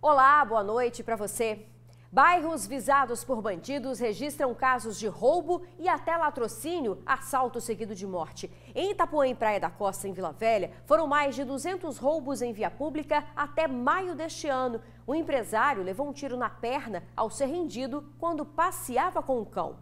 Olá, boa noite para você. Bairros visados por bandidos registram casos de roubo e até latrocínio, assalto seguido de morte. Em Itapuã e Praia da Costa, em Vila Velha, foram mais de 200 roubos em via pública até maio deste ano. Um empresário levou um tiro na perna ao ser rendido quando passeava com um cão.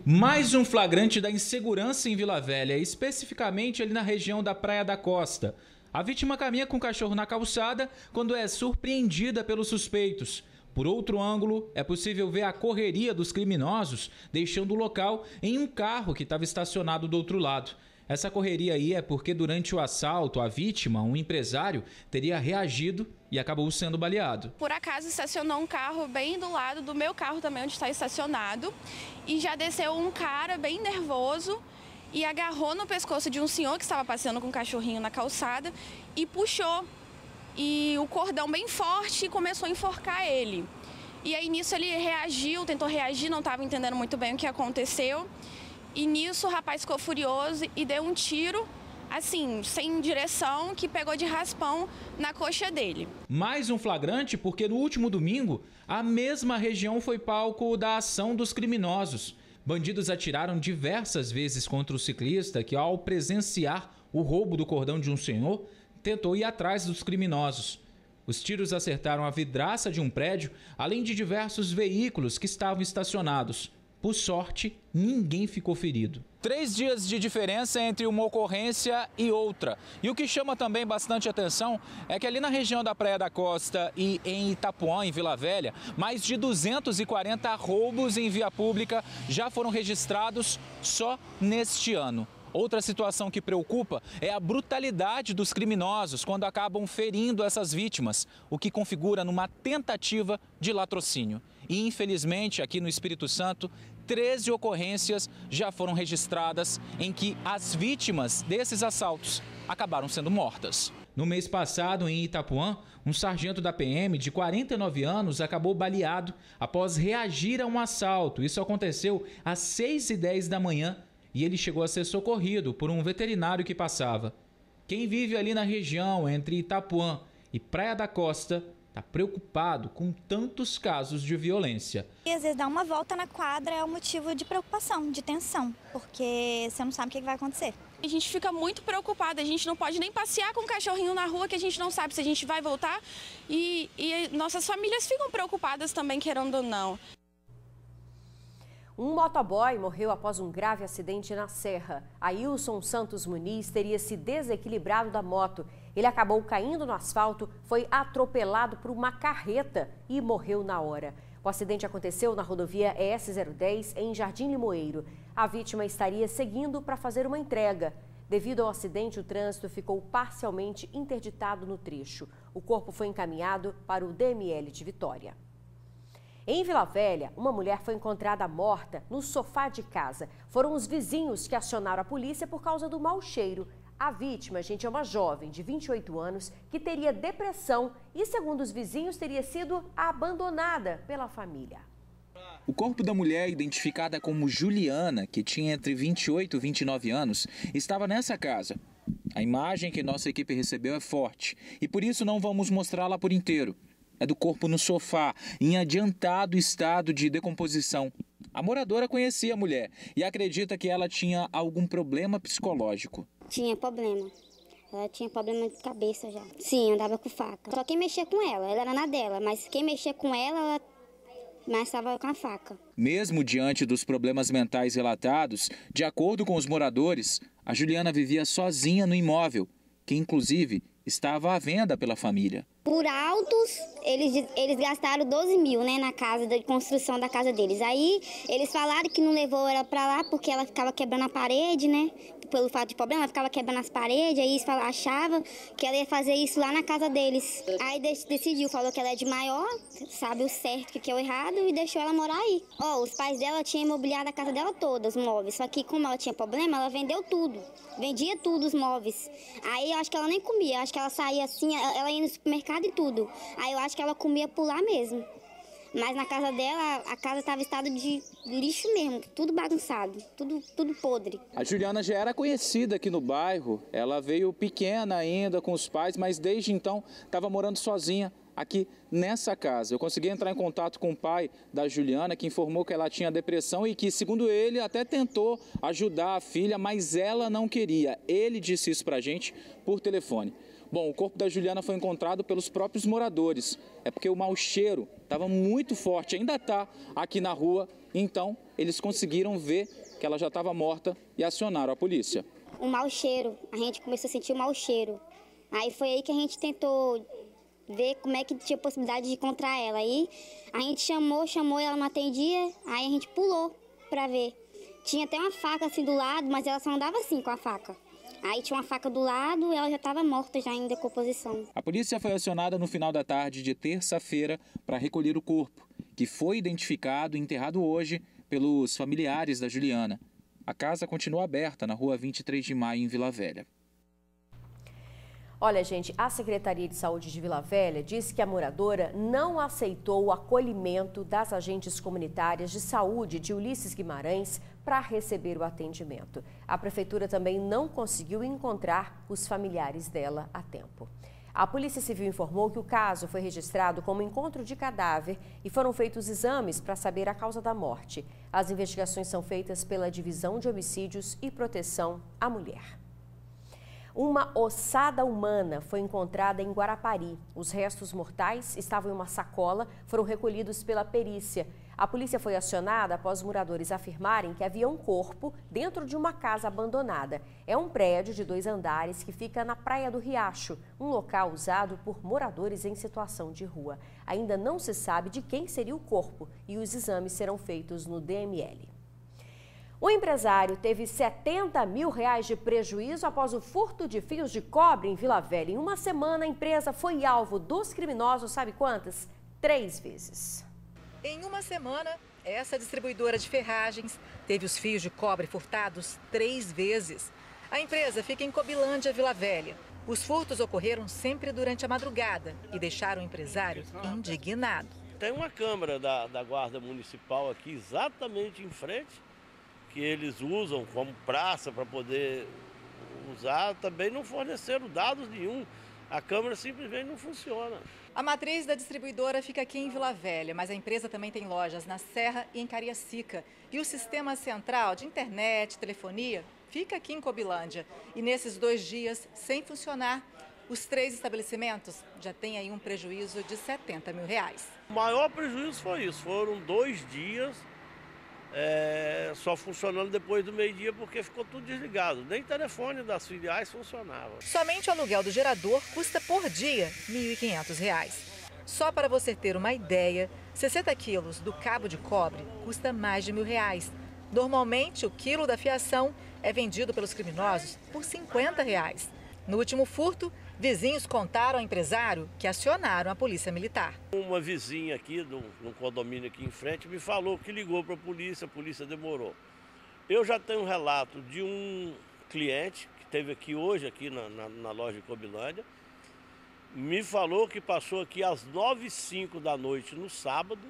Mais um flagrante da insegurança em Vila Velha, especificamente ali na região da Praia da Costa. A vítima caminha com o cachorro na calçada quando é surpreendida pelos suspeitos. Por outro ângulo, é possível ver a correria dos criminosos deixando o local em um carro que estava estacionado do outro lado. Essa correria aí é porque durante o assalto, a vítima, um empresário, teria reagido e acabou sendo baleado. Por acaso estacionou um carro bem do lado do meu carro também, onde está estacionado, e já desceu um cara bem nervoso e agarrou no pescoço de um senhor que estava passeando com um cachorrinho na calçada e puxou. E o cordão bem forte começou a enforcar ele. E aí nisso ele reagiu, tentou reagir, não estava entendendo muito bem o que aconteceu. E nisso o rapaz ficou furioso e deu um tiro, assim, sem direção, que pegou de raspão na coxa dele. Mais um flagrante porque no último domingo, a mesma região foi palco da ação dos criminosos. Bandidos atiraram diversas vezes contra o ciclista que, ao presenciar o roubo do cordão de um senhor, tentou ir atrás dos criminosos. Os tiros acertaram a vidraça de um prédio, além de diversos veículos que estavam estacionados. Por sorte, ninguém ficou ferido. 3 dias de diferença entre uma ocorrência e outra. E o que chama também bastante atenção é que ali na região da Praia da Costa e em Itapuã, em Vila Velha, mais de 240 roubos em via pública já foram registrados só neste ano. Outra situação que preocupa é a brutalidade dos criminosos quando acabam ferindo essas vítimas, o que configura numa tentativa de latrocínio. E, infelizmente, aqui no Espírito Santo, 13 ocorrências já foram registradas em que as vítimas desses assaltos acabaram sendo mortas. No mês passado, em Itapuã, um sargento da PM de 49 anos acabou baleado após reagir a um assalto. Isso aconteceu às 6h10 da manhã. E ele chegou a ser socorrido por um veterinário que passava. Quem vive ali na região entre Itapuã e Praia da Costa está preocupado com tantos casos de violência. E às vezes dar uma volta na quadra é um motivo de preocupação, de tensão, porque você não sabe o que vai acontecer. A gente fica muito preocupada, a gente não pode nem passear com o cachorrinho na rua, que a gente não sabe se a gente vai voltar. E nossas famílias ficam preocupadas também, querendo ou não. Um motoboy morreu após um grave acidente na Serra. Ailson Santos Muniz teria se desequilibrado da moto. Ele acabou caindo no asfalto, foi atropelado por uma carreta e morreu na hora. O acidente aconteceu na rodovia ES-010, em Jardim Limoeiro. A vítima estaria seguindo para fazer uma entrega. Devido ao acidente, o trânsito ficou parcialmente interditado no trecho. O corpo foi encaminhado para o DML de Vitória. Em Vila Velha, uma mulher foi encontrada morta no sofá de casa. Foram os vizinhos que acionaram a polícia por causa do mau cheiro. A vítima, gente, é uma jovem de 28 anos que teria depressão e, segundo os vizinhos, teria sido abandonada pela família. O corpo da mulher, identificada como Juliana, que tinha entre 28 e 29 anos, estava nessa casa. A imagem que nossa equipe recebeu é forte e por isso não vamos mostrá-la por inteiro. É do corpo no sofá, em adiantado estado de decomposição. A moradora conhecia a mulher e acredita que ela tinha algum problema psicológico. Tinha problema. Ela tinha problema de cabeça já. Sim, andava com faca. Só quem mexia com ela era na dela, mas quem mexia com ela estava com a faca. Mesmo diante dos problemas mentais relatados, de acordo com os moradores, a Juliana vivia sozinha no imóvel, que inclusive estava à venda pela família. Por altos, eles gastaram 12 mil, né, na casa de construção da casa deles. Aí eles falaram que não levou ela para lá porque ela ficava quebrando a parede, né? Pelo fato de problema, ela ficava quebrando as paredes. Aí eles achavam que ela ia fazer isso lá na casa deles. Aí decidiu, falou que ela é de maior, sabe o certo que é o errado e deixou ela morar aí. Os pais dela tinham imobiliado a casa dela toda, os móveis. Só que como ela tinha problema, ela vendeu tudo. Vendia tudo, os móveis. Aí eu acho que ela nem comia, acho que ela saía assim, ela ia no supermercado e tudo. Aí eu acho que ela comia por lá mesmo. Mas na casa dela, a casa estava em estado de lixo mesmo, tudo bagunçado, tudo podre. A Juliana já era conhecida aqui no bairro, ela veio pequena ainda com os pais, mas desde então estava morando sozinha aqui nessa casa. Eu consegui entrar em contato com o pai da Juliana, que informou que ela tinha depressão e que, segundo ele, até tentou ajudar a filha, mas ela não queria. Ele disse isso pra gente por telefone. Bom, o corpo da Juliana foi encontrado pelos próprios moradores. É porque o mau cheiro estava muito forte, ainda está aqui na rua. Então, eles conseguiram ver que ela já estava morta e acionaram a polícia. Um mau cheiro, a gente começou a sentir um mau cheiro. Aí foi aí que a gente tentou ver como é que tinha possibilidade de encontrar ela. Aí a gente chamou e ela não atendia, aí a gente pulou para ver. Tinha até uma faca assim do lado, mas ela só andava assim com a faca. Aí tinha uma faca do lado e ela já estava morta já em decomposição. A polícia foi acionada no final da tarde de terça-feira para recolher o corpo, que foi identificado e enterrado hoje pelos familiares da Juliana. A casa continua aberta na rua 23 de Maio, em Vila Velha. Olha, gente, a Secretaria de Saúde de Vila Velha disse que a moradora não aceitou o acolhimento das agentes comunitárias de saúde de Ulisses Guimarães para receber o atendimento. A prefeitura também não conseguiu encontrar os familiares dela a tempo. A Polícia Civil informou que o caso foi registrado como encontro de cadáver e foram feitos exames para saber a causa da morte. As investigações são feitas pela Divisão de Homicídios e Proteção à Mulher. Uma ossada humana foi encontrada em Guarapari. Os restos mortais estavam em uma sacola, foram recolhidos pela perícia. A polícia foi acionada após moradores afirmarem que havia um corpo dentro de uma casa abandonada. É um prédio de 2 andares que fica na Praia do Riacho, um local usado por moradores em situação de rua. Ainda não se sabe de quem seria o corpo e os exames serão feitos no DML. O empresário teve R$70 mil de prejuízo após o furto de fios de cobre em Vila Velha. Em uma semana, a empresa foi alvo dos criminosos, sabe quantas? 3 vezes. Em uma semana, essa distribuidora de ferragens teve os fios de cobre furtados 3 vezes. A empresa fica em Cobilândia, Vila Velha. Os furtos ocorreram sempre durante a madrugada e deixaram o empresário indignado. Tem uma câmera da Guarda Municipal aqui exatamente em frente, que eles usam como praça para poder usar, também não forneceram dados nenhum. A câmera simplesmente não funciona. A matriz da distribuidora fica aqui em Vila Velha, mas a empresa também tem lojas na Serra e em Cariacica. E o sistema central de internet, telefonia, fica aqui em Cobilândia. E nesses 2 dias, sem funcionar, os 3 estabelecimentos já têm aí um prejuízo de R$70 mil. O maior prejuízo foi isso, foram 2 dias só funcionando depois do meio-dia porque ficou tudo desligado. Nem telefone das filiais funcionava. Somente o aluguel do gerador custa por dia R$ 1.500. Só para você ter uma ideia, 60 quilos do cabo de cobre custa mais de R$1.000. Normalmente, o quilo da fiação é vendido pelos criminosos por R$50. No último furto, vizinhos contaram ao empresário que acionaram a polícia militar. Uma vizinha aqui, num condomínio aqui em frente, me falou que ligou para a polícia demorou. Eu já tenho um relato de um cliente que esteve aqui hoje, aqui na loja de Cobilândia, me falou que passou aqui às 9h05 da noite no sábado,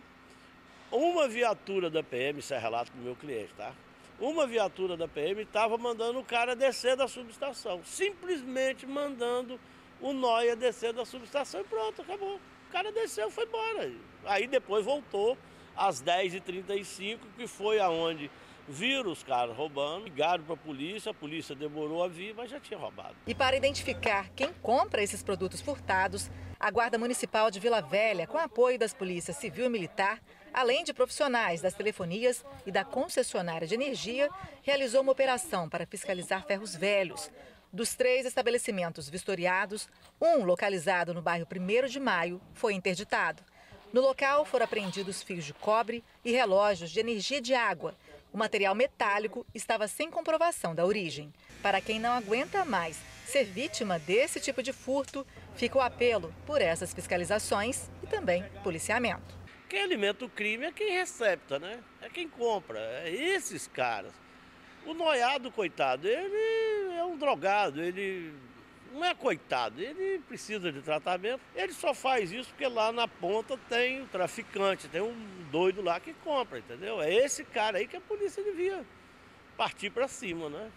uma viatura da PM, isso é relato do meu cliente, tá? Uma viatura da PM estava mandando o cara descer da subestação, simplesmente mandando o Noia descer da subestação e pronto, acabou. O cara desceu e foi embora. Aí depois voltou às 10h35, que foi aonde viram os caras roubando, ligaram para a polícia demorou a vir, mas já tinha roubado. E para identificar quem compra esses produtos furtados, a Guarda Municipal de Vila Velha, com apoio das polícias civil e militar, além de profissionais das telefonias e da concessionária de energia, realizou uma operação para fiscalizar ferros velhos. Dos 3 estabelecimentos vistoriados, um localizado no bairro 1º de Maio foi interditado. No local foram apreendidos fios de cobre e relógios de energia de água. O material metálico estava sem comprovação da origem. Para quem não aguenta mais ser vítima desse tipo de furto, fica o apelo por essas fiscalizações e também policiamento. Quem alimenta o crime é quem recepta, né? É quem compra, é esses caras. O noiado, coitado, ele é um drogado, ele não é coitado, ele precisa de tratamento. Ele só faz isso porque lá na ponta tem o traficante, tem um doido lá que compra, entendeu? É esse cara aí que a polícia devia partir para cima, né?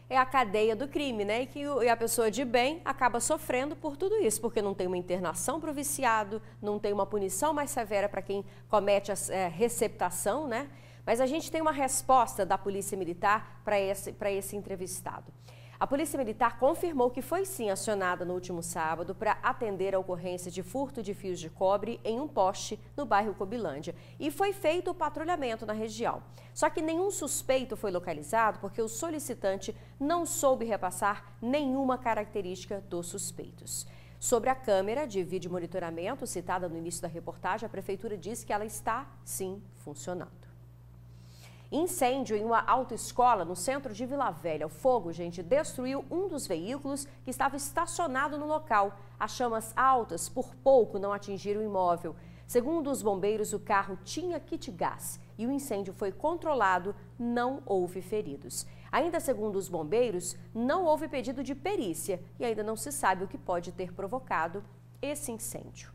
é a cadeia do crime, né? E a pessoa de bem acaba sofrendo por tudo isso, porque não tem uma internação para o viciado, não tem uma punição mais severa para quem comete a receptação, né? Mas a gente tem uma resposta da Polícia Militar para esse entrevistado. A Polícia Militar confirmou que foi sim acionada no último sábado para atender a ocorrência de furto de fios de cobre em um poste no bairro Cobilândia. E foi feito o patrulhamento na região. Só que nenhum suspeito foi localizado porque o solicitante não soube repassar nenhuma característica dos suspeitos. Sobre a câmera de vídeo monitoramento citada no início da reportagem, a Prefeitura diz que ela está sim funcionando. Incêndio em uma autoescola no centro de Vila Velha. O fogo, gente, destruiu um dos veículos que estava estacionado no local. As chamas altas, por pouco, não atingiram o imóvel. Segundo os bombeiros, o carro tinha kit gás e o incêndio foi controlado, não houve feridos. Ainda segundo os bombeiros, não houve pedido de perícia e ainda não se sabe o que pode ter provocado esse incêndio.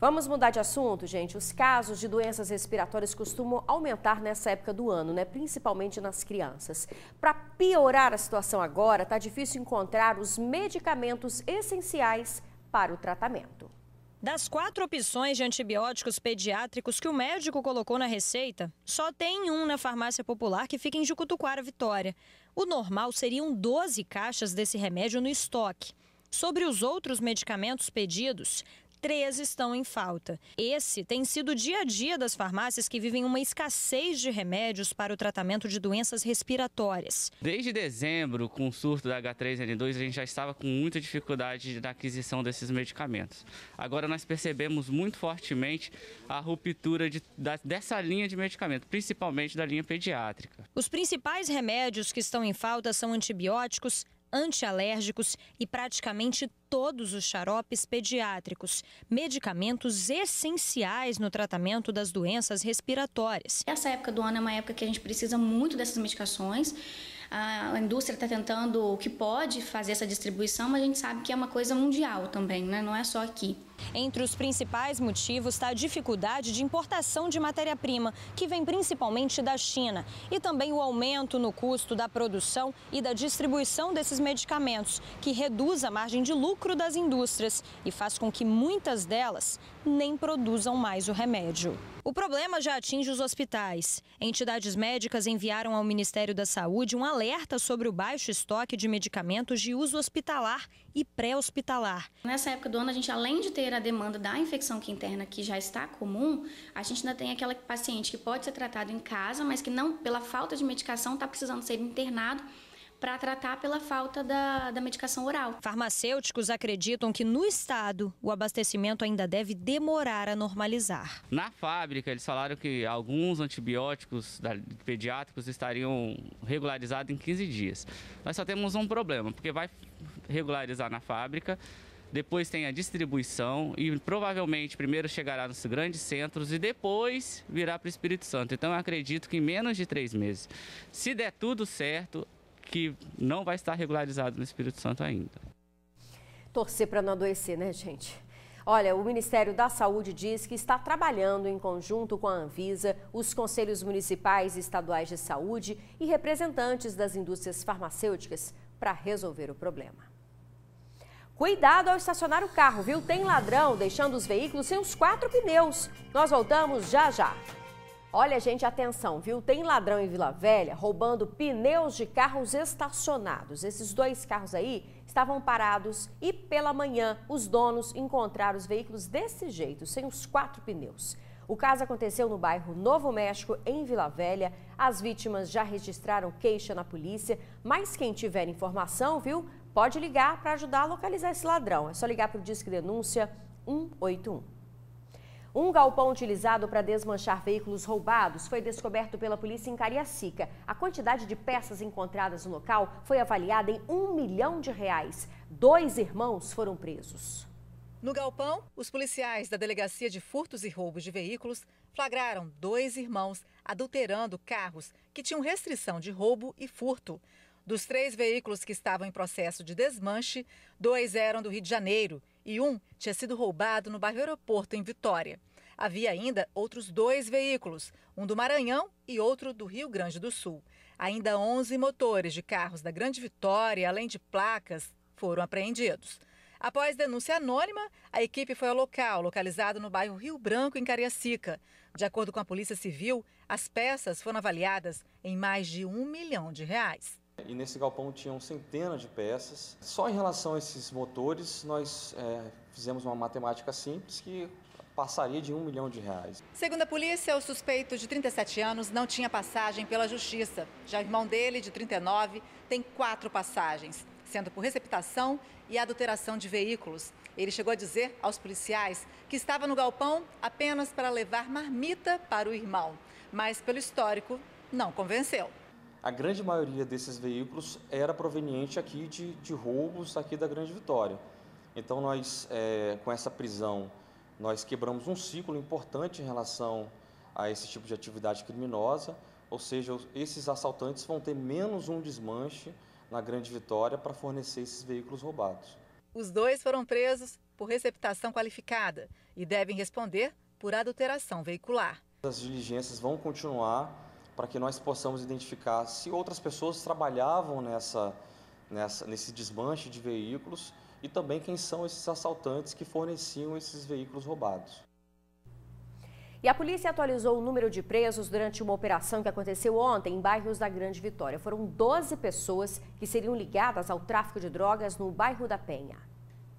Vamos mudar de assunto, gente. Os casos de doenças respiratórias costumam aumentar nessa época do ano, né? Principalmente nas crianças. Para piorar a situação agora, está difícil encontrar os medicamentos essenciais para o tratamento. Das 4 opções de antibióticos pediátricos que o médico colocou na receita, só tem um na farmácia popular que fica em Jucutuquara, Vitória. O normal seriam 12 caixas desse remédio no estoque. Sobre os outros medicamentos pedidos, 3 estão em falta. Esse tem sido o dia a dia das farmácias que vivem uma escassez de remédios para o tratamento de doenças respiratórias. Desde dezembro, com o surto da H3N2, a gente já estava com muita dificuldade na aquisição desses medicamentos. Agora nós percebemos muito fortemente a ruptura dessa linha de medicamento, principalmente da linha pediátrica. Os principais remédios que estão em falta são antibióticos, antialérgicos e praticamente todos os xaropes pediátricos, medicamentos essenciais no tratamento das doenças respiratórias. Essa época do ano é uma época que a gente precisa muito dessas medicações. A indústria está tentando o que pode fazer essa distribuição, mas a gente sabe que é uma coisa mundial também, né? Não é só aqui. Entre os principais motivos está a dificuldade de importação de matéria-prima, que vem principalmente da China, e também o aumento no custo da produção e da distribuição desses medicamentos, que reduz a margem de lucro das indústrias e faz com que muitas delas nem produzam mais o remédio. O problema já atinge os hospitais. Entidades médicas enviaram ao Ministério da Saúde um alerta sobre o baixo estoque de medicamentos de uso hospitalar e pré-hospitalar. Nessa época do ano, a gente, além de ter a demanda da infecção interna, que já está comum, a gente ainda tem aquela paciente que pode ser tratado em casa, mas que não, pela falta de medicação, está precisando ser internado para tratar pela falta da medicação oral. Farmacêuticos acreditam que no estado o abastecimento ainda deve demorar a normalizar. Na fábrica, eles falaram que alguns antibióticos pediátricos estariam regularizados em 15 dias. Nós só temos um problema, porque vai regularizar na fábrica, depois tem a distribuição e provavelmente primeiro chegará nos grandes centros e depois virá para o Espírito Santo. Então eu acredito que em menos de 3 meses, se der tudo certo, que não vai estar regularizado no Espírito Santo ainda. Torcer para não adoecer, né, gente? Olha, o Ministério da Saúde diz que está trabalhando em conjunto com a Anvisa, os conselhos municipais e estaduais de saúde e representantes das indústrias farmacêuticas para resolver o problema. Cuidado ao estacionar o carro, viu? Tem ladrão deixando os veículos sem os 4 pneus. Nós voltamos já já. Olha, gente, atenção, viu? Tem ladrão em Vila Velha roubando pneus de carros estacionados. Esses 2 carros aí estavam parados e pela manhã os donos encontraram os veículos desse jeito, sem os 4 pneus. O caso aconteceu no bairro Novo México, em Vila Velha. As vítimas já registraram queixa na polícia, mas quem tiver informação, viu, pode ligar para ajudar a localizar esse ladrão. É só ligar para o Disque Denúncia 181. Um galpão utilizado para desmanchar veículos roubados foi descoberto pela polícia em Cariacica. A quantidade de peças encontradas no local foi avaliada em R$1 milhão. 2 irmãos foram presos. No galpão, os policiais da Delegacia de Furtos e Roubos de Veículos flagraram 2 irmãos adulterando carros que tinham restrição de roubo e furto. Dos 3 veículos que estavam em processo de desmanche, 2 eram do Rio de Janeiro e um tinha sido roubado no bairro Aeroporto, em Vitória. Havia ainda outros 2 veículos, um do Maranhão e outro do Rio Grande do Sul. Ainda 11 motores de carros da Grande Vitória, além de placas, foram apreendidos. Após denúncia anônima, a equipe foi ao local, localizado no bairro Rio Branco, em Cariacica. De acordo com a Polícia Civil, as peças foram avaliadas em mais de R$1 milhão. E nesse galpão tinham centenas de peças. Só em relação a esses motores, nós fizemos uma matemática simples que passaria de R$1 milhão. Segundo a polícia, o suspeito de 37 anos não tinha passagem pela justiça. Já o irmão dele, de 39, tem 4 passagens, sendo por receptação e adulteração de veículos. Ele chegou a dizer aos policiais que estava no galpão apenas para levar marmita para o irmão, mas pelo histórico não convenceu. A grande maioria desses veículos era proveniente aqui de roubos aqui da Grande Vitória. Então nós, com essa prisão, nós quebramos um ciclo importante em relação a esse tipo de atividade criminosa, ou seja, esses assaltantes vão ter menos um desmanche na Grande Vitória para fornecer esses veículos roubados. Os 2 foram presos por receptação qualificada e devem responder por adulteração veicular. As diligências vão continuar para que nós possamos identificar se outras pessoas trabalhavam nesse desmanche de veículos e também quem são esses assaltantes que forneciam esses veículos roubados. E a polícia atualizou o número de presos durante uma operação que aconteceu ontem em bairros da Grande Vitória. Foram 12 pessoas que seriam ligadas ao tráfico de drogas no bairro da Penha.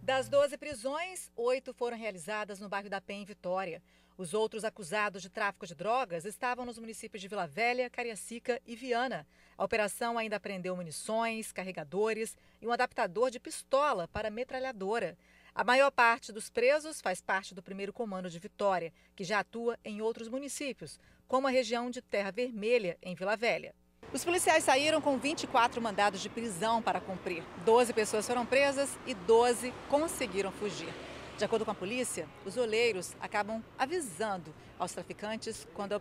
Das 12 prisões, 8 foram realizadas no bairro da Penha, em Vitória. Os outros acusados de tráfico de drogas estavam nos municípios de Vila Velha, Cariacica e Viana. A operação ainda apreendeu munições, carregadores e um adaptador de pistola para metralhadora. A maior parte dos presos faz parte do 1º Comando de Vitória, que já atua em outros municípios, como a região de Terra Vermelha, em Vila Velha. Os policiais saíram com 24 mandados de prisão para cumprir. 12 pessoas foram presas e 12 conseguiram fugir. De acordo com a polícia, os olheiros acabam avisando aos traficantes quando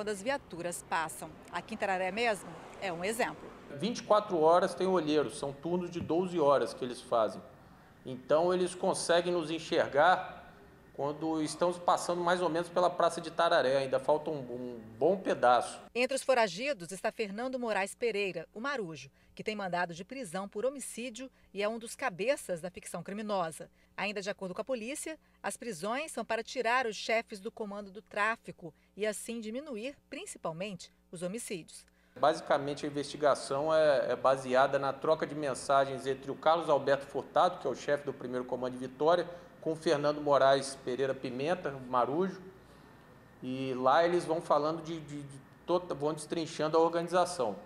as viaturas passam. Aqui em Tararé mesmo é um exemplo. 24 horas tem olheiros, são turnos de 12 horas que eles fazem. Então eles conseguem nos enxergar quando estamos passando mais ou menos pela Praça de Tararé. Ainda falta um bom pedaço. Entre os foragidos está Fernando Moraes Pereira, o Marujo, que tem mandado de prisão por homicídio e é um dos cabeças da ficção criminosa. Ainda de acordo com a polícia, as prisões são para tirar os chefes do comando do tráfico e assim diminuir, principalmente, os homicídios. Basicamente, a investigação é baseada na troca de mensagens entre o Carlos Alberto Furtado, que é o chefe do 1º Comando de Vitória, com o Fernando Moraes Pereira Pimenta, o Marujo. E lá eles vão falando vão destrinchando a organização.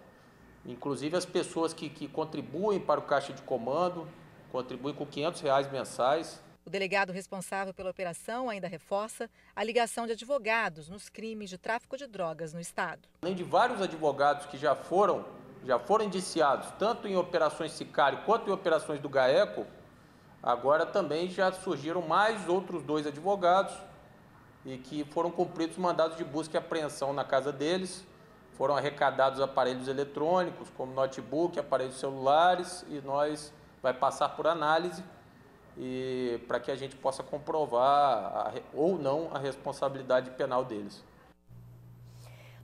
Inclusive as pessoas que contribuem para o caixa de comando, contribuem com R$500 mensais. O delegado responsável pela operação ainda reforça a ligação de advogados nos crimes de tráfico de drogas no estado. Além de vários advogados que já foram indiciados, tanto em operações Sicário quanto em operações do GAECO, agora também já surgiram mais outros 2 advogados e que foram cumpridos mandados de busca e apreensão na casa deles. Foram arrecadados aparelhos eletrônicos, como notebook, aparelhos celulares, e nós vai passar por análise e para que a gente possa comprovar ou não a responsabilidade penal deles.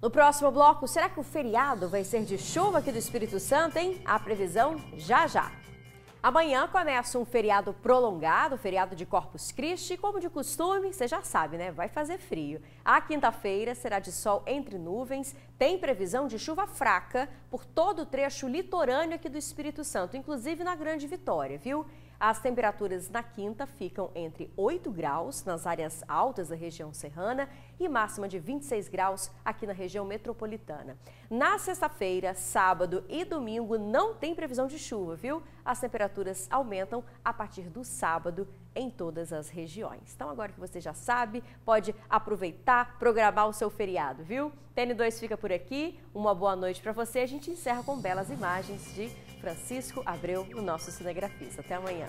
No próximo bloco, será que o feriado vai ser de chuva aqui do Espírito Santo, hein? A previsão já já. Amanhã começa um feriado prolongado, feriado de Corpus Christi, como de costume, você já sabe, né? Vai fazer frio. A quinta-feira será de sol entre nuvens, tem previsão de chuva fraca por todo o trecho litorâneo aqui do Espírito Santo, inclusive na Grande Vitória, viu? As temperaturas na quinta ficam entre 8 graus nas áreas altas da região serrana e máxima de 26 graus aqui na região metropolitana. Na sexta-feira, sábado e domingo não tem previsão de chuva, viu? As temperaturas aumentam a partir do sábado em todas as regiões. Então agora que você já sabe, pode aproveitar, programar o seu feriado, viu? TN2 fica por aqui, uma boa noite para você. A gente encerra com belas imagens de Francisco Abreu, o nosso cinegrafista. Até amanhã.